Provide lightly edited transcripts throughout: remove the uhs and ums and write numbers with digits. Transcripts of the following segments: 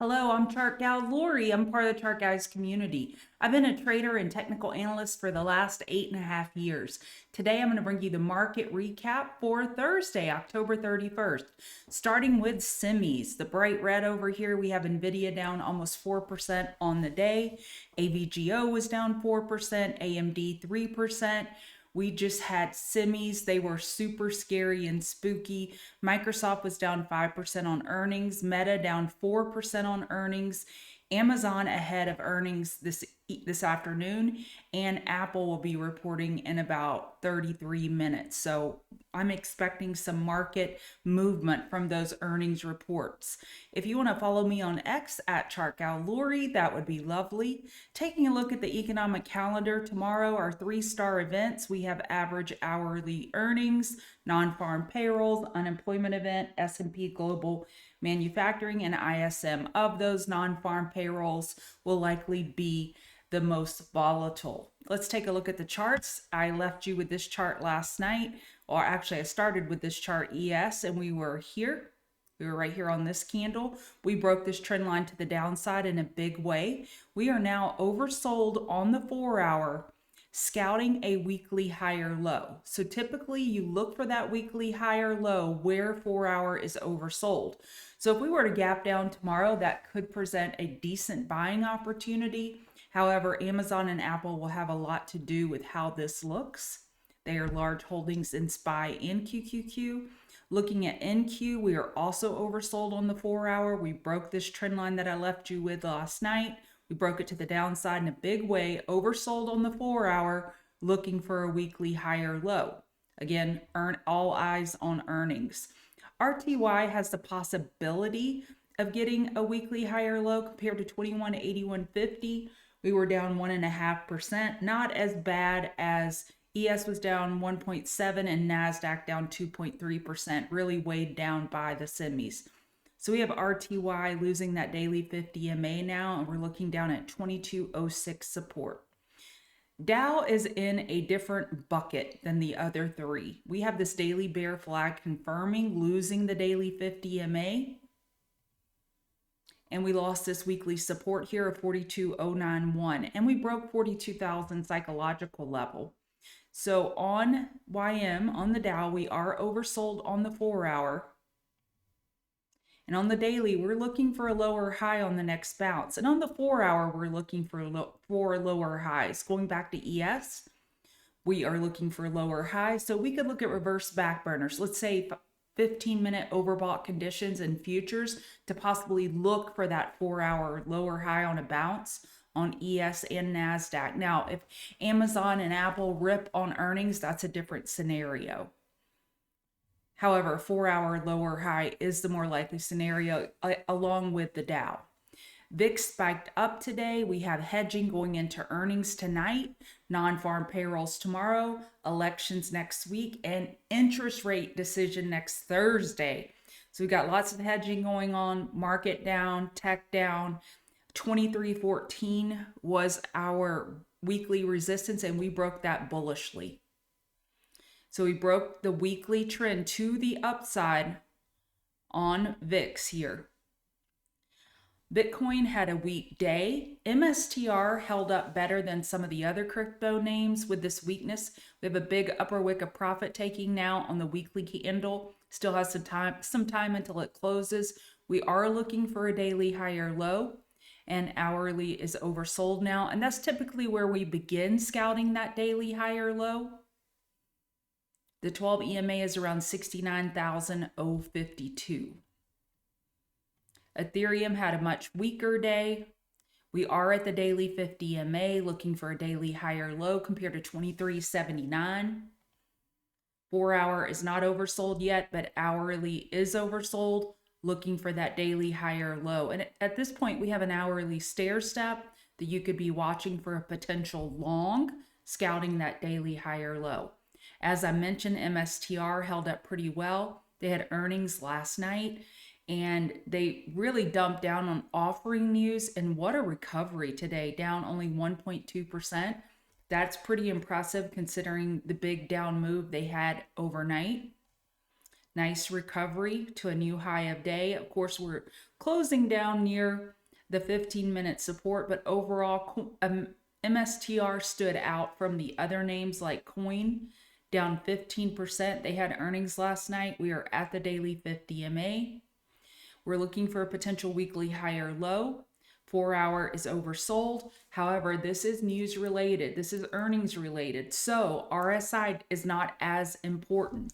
Hello, I'm Chart Gal Lori. I'm part of the Chart Guys community. I've been a trader and technical analyst for the last 8.5 years. Today, I'm going to bring you the market recap for Thursday, October 31st. Starting with SEMIS, the bright red over here, we have NVDA down almost 4% on the day. AVGO was down 4%, AMD 3%. We just had SEMIS. They were super scary and spooky. Microsoft was down 5% on earnings. Meta down 4% on earnings. Amazon ahead of earnings this afternoon, and Apple will be reporting in about 33 minutes. So I'm expecting some market movement from those earnings reports. If you want to follow me on X at ChartGalLori, that would be lovely. Taking a look at the economic calendar tomorrow, our 3-star events, we have average hourly earnings, non-farm payrolls, unemployment event, S&P Global Manufacturing, and ISM. Of those, non-farm payrolls will likely be the most volatile. Let's take a look at the charts. I left you with this chart last night, or actually I started with this chart ES, and we were here. We were right here on this candle. We broke this trend line to the downside in a big way. We are now oversold on the 4-hour, scouting a weekly higher low. So typically you look for that weekly higher low where 4-hour is oversold. So if we were to gap down tomorrow, that could present a decent buying opportunity. However, Amazon and Apple will have a lot to do with how this looks. They are large holdings in SPY and QQQ. Looking at NQ, we are also oversold on the 4-hour. We broke this trend line that I left you with last night. We broke it to the downside in a big way, oversold on the 4-hour, looking for a weekly higher low. Again, all eyes on earnings. RTY has the possibility of getting a weekly higher low compared to 2181.50. We were down 1.5%, not as bad as ES was down 1.7 and NASDAQ down 2.3%, really weighed down by the semis. So we have RTY losing that daily 50 MA now, and we're looking down at 2206 support. Dow is in a different bucket than the other three. We have this daily bear flag confirming losing the daily 50 MA. And we lost this weekly support here of 42,091, and we broke 42,000 psychological level. So on YM, on the Dow, we are oversold on the 4-hour. And on the daily, we're looking for a lower high on the next bounce. And on the 4-hour, we're looking for lower highs. Going back to ES, we are looking for lower highs. So we could look at reverse back burners. Let's say 15-minute overbought conditions and futures to possibly look for that 4-hour lower high on a bounce on ES and NASDAQ. Now, if Amazon and Apple rip on earnings, that's a different scenario. However, 4-hour lower high is the more likely scenario along with the Dow. VIX spiked up today. We have hedging going into earnings tonight, non-farm payrolls tomorrow, elections next week, and interest rate decision next Thursday. So we've got lots of hedging going on, market down, tech down. 2314 was our weekly resistance, and we broke that bullishly. So we broke the weekly trend to the upside on VIX here. Bitcoin had a weak day. MSTR held up better than some of the other crypto names with this weakness. We have a big upper wick of profit taking now on the weekly candle. Still has some time until it closes. We are looking for a daily higher low, and hourly is oversold now. And that's typically where we begin scouting that daily higher low. The 12 EMA is around 69,052. Ethereum had a much weaker day. We are at the daily 50 MA looking for a daily higher low compared to 2379. 4-hour is not oversold yet, but hourly is oversold, looking for that daily higher low. And at this point, we have an hourly stair step that you could be watching for a potential long, scouting that daily higher low. As I mentioned, MSTR held up pretty well. They had earnings last night, and they really dumped down on offering news. And what a recovery today, down only 1.2%. That's pretty impressive considering the big down move they had overnight. Nice recovery to a new high of day. Of course, we're closing down near the 15-minute support, but overall, MSTR stood out from the other names like Coin, down 15%. They had earnings last night. We are at the daily 50 MA. We're looking for a potential weekly higher low. 4-hour is oversold. However, this is news related. This is earnings related. So RSI is not as important.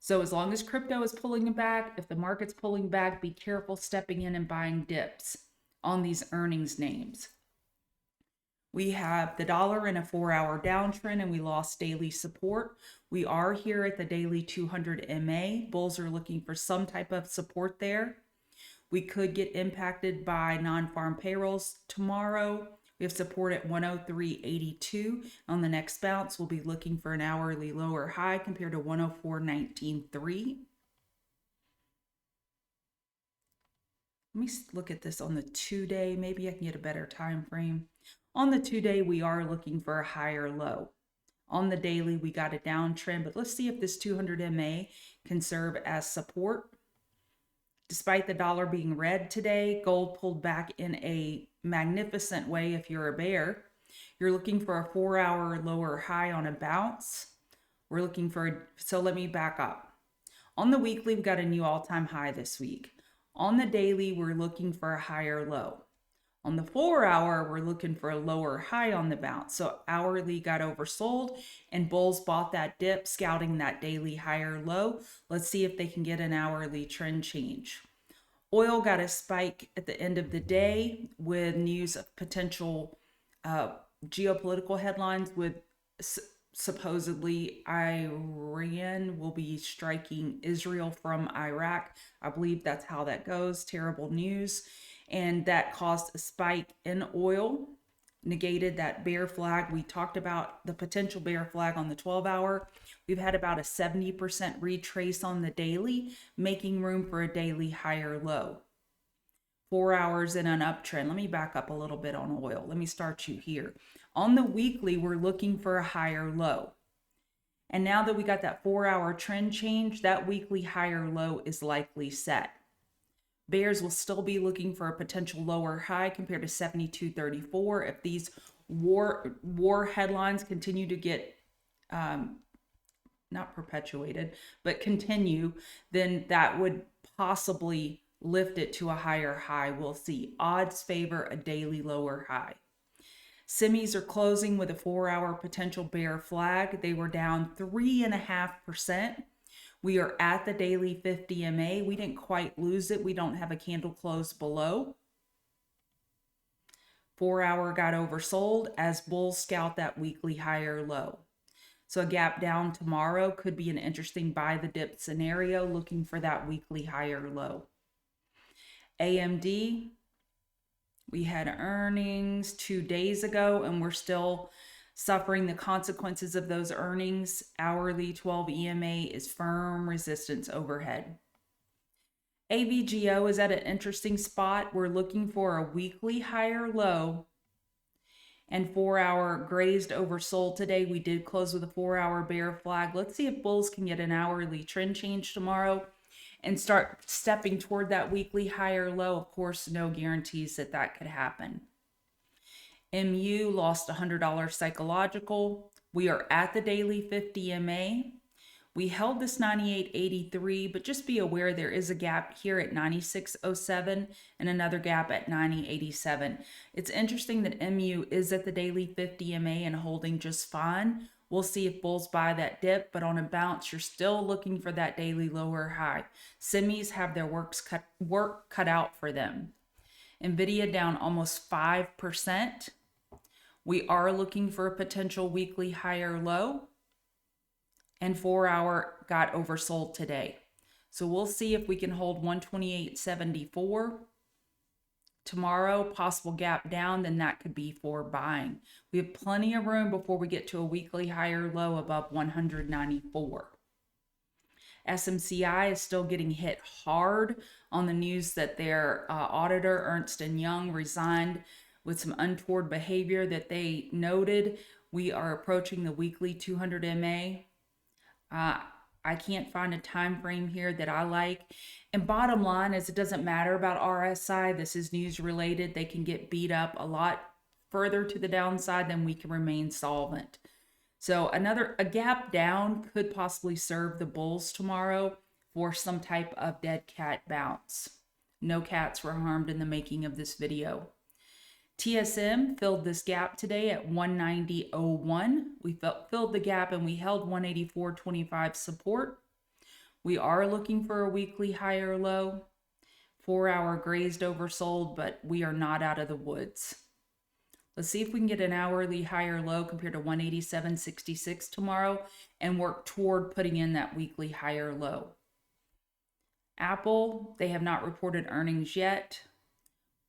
So as long as crypto is pulling back, if the market's pulling back, be careful stepping in and buying dips on these earnings names. We have the dollar in a 4-hour downtrend and we lost daily support. We are here at the daily 200 MA. Bulls are looking for some type of support there. We could get impacted by non-farm payrolls tomorrow. We have support at 103.82. On the next bounce, we'll be looking for an hourly lower high compared to 104.19.3. Let me look at this on the 2-day. Maybe I can get a better time frame. On the 2-day, we are looking for a higher low. On the daily, we got a downtrend, but let's see if this 200 MA can serve as support. Despite the dollar being red today, gold pulled back in a magnificent way if you're a bear. You're looking for a 4-hour lower high on a bounce. We're looking for, so let me back up. On the weekly, we've got a new all-time high this week. On the daily, we're looking for a higher low. On the 4-hour, we're looking for a lower high on the bounce. So hourly got oversold and bulls bought that dip, scouting that daily higher low. Let's see if they can get an hourly trend change. Oil got a spike at the end of the day with news of potential geopolitical headlines with supposedly Iran will be striking Israel from Iraq. I believe that's how that goes. Terrible news. And that caused a spike in oil, negated that bear flag. We talked about the potential bear flag on the 12-hour. We've had about a 70% retrace on the daily, making room for a daily higher low. 4 hours in an uptrend. Let me back up a little bit on oil. Let me start you here. On the weekly, we're looking for a higher low. And now that we got that 4-hour trend change, that weekly higher low is likely set. Bears will still be looking for a potential lower high compared to 72.34. If these war headlines continue to get not perpetuated, but continue, then that would possibly lift it to a higher high. We'll see. Odds favor a daily lower high. Semis are closing with a 4-hour potential bear flag. They were down 3.5%. We are at the daily 50 MA. We didn't quite lose it. We don't have a candle close below. 4-hour got oversold as bulls scout that weekly higher low. So a gap down tomorrow could be an interesting buy the dip scenario, looking for that weekly higher low. AMD, we had earnings 2 days ago and we're still suffering the consequences of those earnings. Hourly 12 EMA is firm resistance overhead. AVGO is at an interesting spot. We're looking for a weekly higher low and 4-hour grazed oversold today. We did close with a 4-hour bear flag. Let's see if bulls can get an hourly trend change tomorrow and start stepping toward that weekly higher low. Of course, no guarantees that that could happen. MU lost $100 psychological. We are at the daily 50 MA. We held this 98.83, but just be aware there is a gap here at 96.07 and another gap at 90.87. It's interesting that MU is at the daily 50 MA and holding just fine. We'll see if bulls buy that dip, but on a bounce, you're still looking for that daily lower high. Semis have their work cut out for them. NVDA down almost 5%. We are looking for a potential weekly higher low. And 4-hour got oversold today. So we'll see if we can hold 128.74. Tomorrow, possible gap down, then that could be for buying. We have plenty of room before we get to a weekly higher low above 194. SMCI is still getting hit hard on the news that their auditor, Ernst & Young, resigned with some untoward behavior that they noted. We are approaching the weekly 200 MA. I I can't find a time frame here that I like. And bottom line is, it doesn't matter about RSI. This is news related. They can get beat up a lot further to the downside than we can remain solvent. So a gap down could possibly serve the bulls tomorrow for some type of dead cat bounce. No cats were harmed in the making of this video. TSM filled this gap today at 190.01. We filled the gap and we held 184.25 support. We are looking for a weekly higher low. 4-hour grazed oversold, but we are not out of the woods. Let's see if we can get an hourly higher low compared to 187.66 tomorrow and work toward putting in that weekly higher low. Apple, they have not reported earnings yet.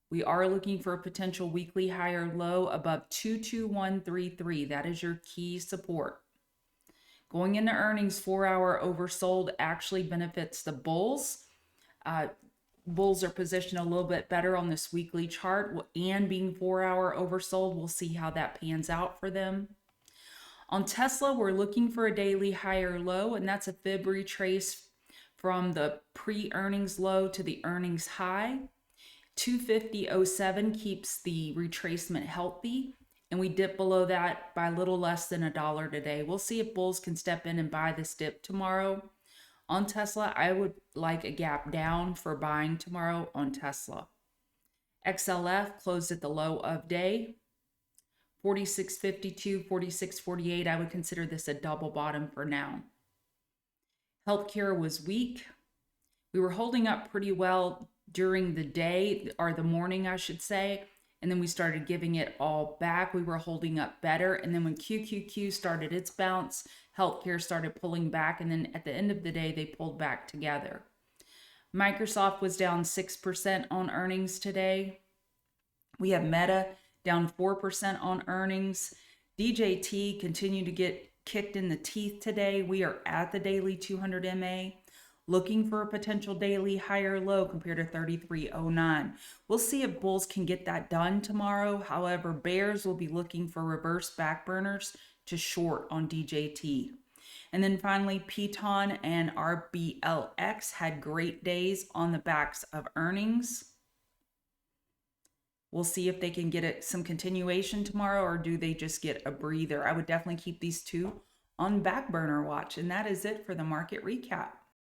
We are looking for a potential weekly higher low above 22133. That is your key support. Going into earnings, 4-hour oversold actually benefits the bulls. Bulls are positioned a little bit better on this weekly chart, and being 4-hour oversold, we'll see how that pans out for them. On Tesla, we're looking for a daily higher low, and that's a fib retrace from the pre-earnings low to the earnings high. 250.07 keeps the retracement healthy, and we dip below that by a little less than $1 today. We'll see if bulls can step in and buy this dip tomorrow. On Tesla, I would like a gap down for buying tomorrow on Tesla. XLF closed at the low of day. 46.52, 46.48. I would consider this a double bottom for now. Healthcare was weak. We were holding up pretty well during the day, or the morning, I should say, and then we started giving it all back. We were holding up better, and then when QQQ started its bounce, healthcare started pulling back, and then at the end of the day, they pulled back together. Microsoft was down 6% on earnings today. We have Meta down 4% on earnings. DJT continued to get kicked in the teeth today. We are at the daily 200 MA. Looking for a potential daily higher low compared to 33.09. We'll see if bulls can get that done tomorrow. However, bears will be looking for reverse backburners to short on DJT. And then finally, PTON and RBLX had great days on the backs of earnings. We'll see if they can get some continuation tomorrow, or do they just get a breather. I would definitely keep these two on back burner watch. And that is it for the market recap.